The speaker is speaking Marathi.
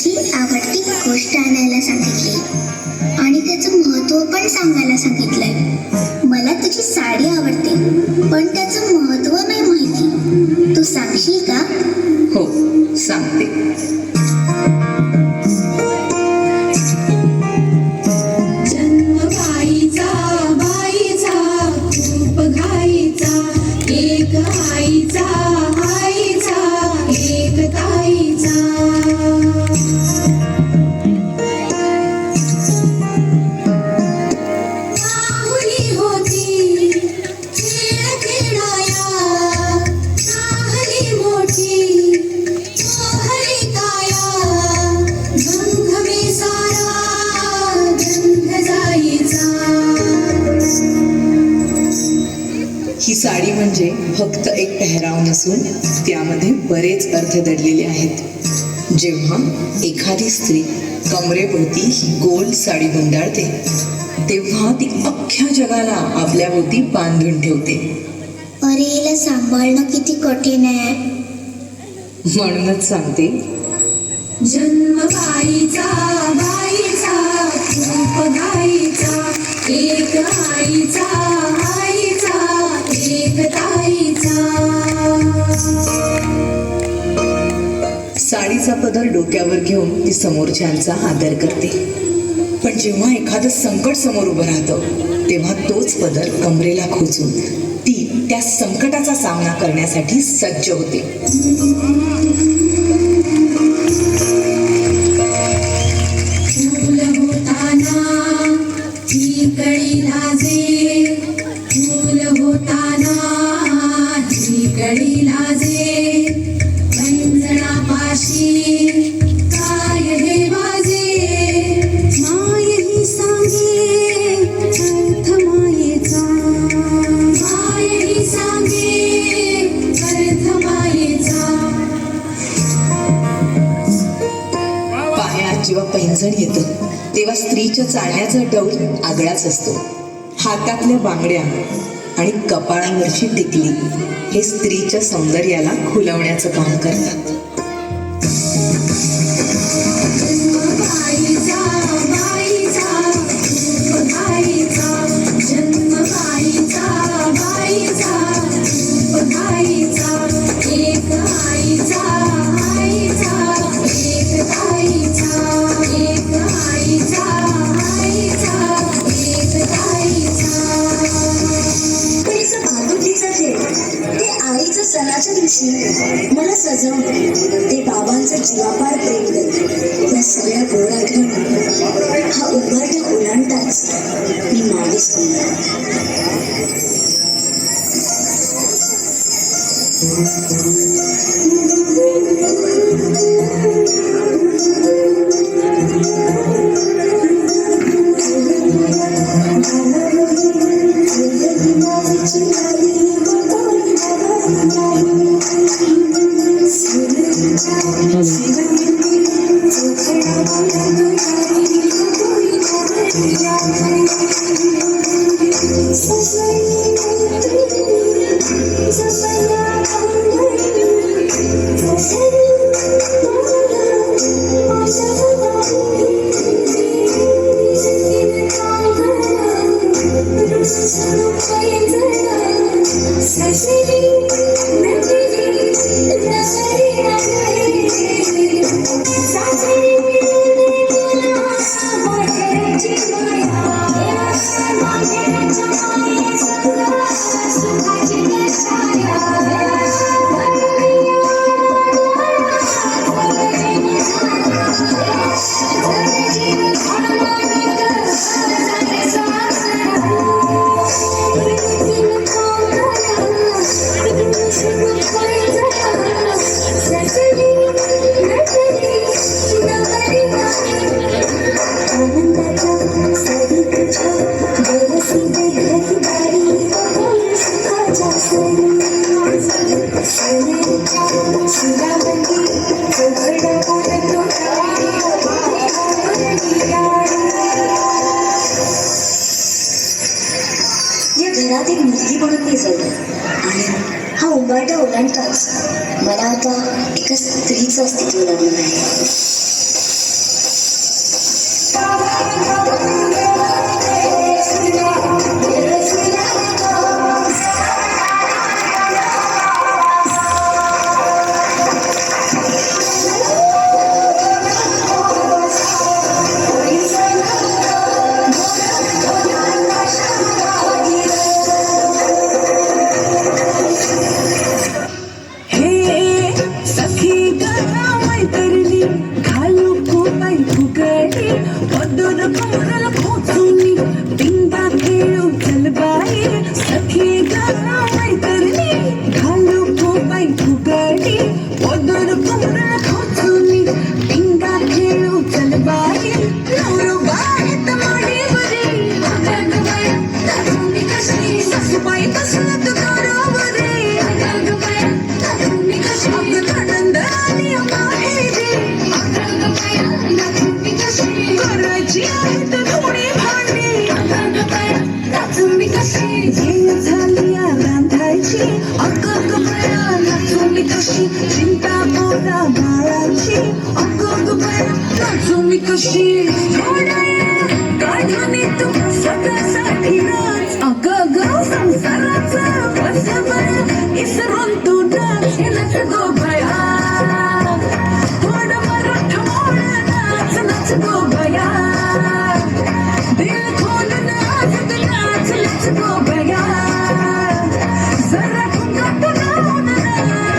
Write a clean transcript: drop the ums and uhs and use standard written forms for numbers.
तिची आवडती गोष्ट आणायला सांगितली आणि त्याचं महत्त्व पण सांगायला सांगितलंय. मला तुझी साडी आवडते पण त्याचं महत्त्व नाही माहिती. तू सांगशील का? हो, सांगते. ही साडी म्हणजे फक्त एक पेहराव नसून त्यामध्ये बरेच अर्थ दडलेले आहेत. जेव्हा एखादी स्त्री कमरेभोवती ही गोल साडी गुंडाळते तेव्हा ती अख्ख्या जगाला आपल्या भोवती बांधून ठेवते. अरे हिला सांभाळणं किती कठीण आहे. म्हणूनच सांगते, जन्म बाईचा बाईचा रूप गाईचा, एक आईचा आईचा एक ताईचा. साडीचा पदर डोक्यावर घेऊन ती समोरच्यांचा आदर करते. पण जेव्हा एखादं संकट समोर उभं राहतं तेव्हा तोच पदर कमरेला खोचून ती त्या संकटाचा सामना करण्यासाठी सज्ज होते. फूल होताना ही कळी लाजे, फूल होताना ही कळी लाजे, पैंजणापाशी काय हे वाजे, माय ही सांगे अर्थ मायेचा, माय ही सांगे अर्थ मायेचा. पायात जेव्हा पैंजण येतं तेव्हा स्त्रीच्या चालण्याचा डौल आगळाच असतो. हातातल्या बांगड्या आणि कपाळावरची टिकली हे स्त्रीच्या सौंदर्याला खुलवण्याचं काम करतात. बाईचा बाईचा रूप गाईचा, जन्म बाईचा बाईचा रूप गाईचा, एक आईचा आईचा एक ताईचा, एक आईचा आईचा एक ताईचा. भागवतीचं ते आईचं सणाच्या दिवशी मला सजवलं, ते बाबांचं जीवापार प्रेम करते. या सगळ्या गोड आठवणी हा उभारत्या ओलांडताच मी मागेच घरात एक मुलगी म्हणून मी जगले आणि हा उंबारटा ओलांडताच मला आता एका स्त्रीचं अस्तित्व लागलं आहे. तुम्ही कशी काढून तू सगळ्यासाठी नाच अगं ग संसाराचं वर्षभर इसरून तू नाच हे नाच गो बया थोडं मराठ मोड नाच नाच गो बया दिल खोलून आज तू नाच नाच गो बया जरा घुंगट लावून नाच